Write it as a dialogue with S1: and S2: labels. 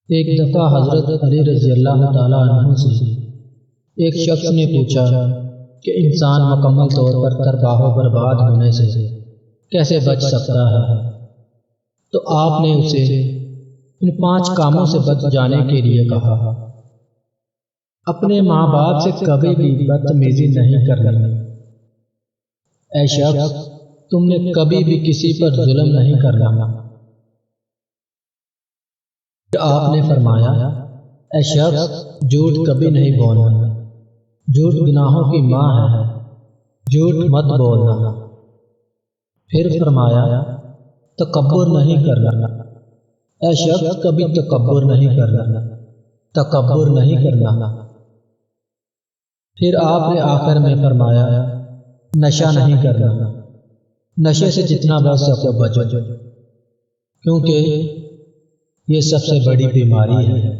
S1: ایک دفعہ حضرت علی رضی اللہ تعالیٰ عنہ سے ایک شخص نے پوچھا کہ انسان مکمل طور پر تباہ و برباد ہونے سے کیسے بچ سکتا ہے؟ تو آپ نے اسے ان 5 کاموں سے بچ جانے کے لیے کہا: اپنے ماں باپ سے کبھی بھی بدتمیزی نہیں کرنی، اے شخص تم نے کبھی بھی کسی پر ظلم نہیں کرنا۔ آپ نے فرمایا: اے شخص جھوٹ کبھی نہیں بولنا، جھوٹ گناہوں کی ماں ہے، جھوٹ مت بولنا۔ پھر فرمایا: تکبر نہیں کرنا، اے شخص کبھی تکبر نہیں کرنا، تکبر نہیں کرنا۔ پھر آپ نے آخر میں فرمایا: نشہ نہیں کرنا، نشے سے جتنا بچ سکو بچو، کیونکہ یہ سب سے بڑی بیماری ہے۔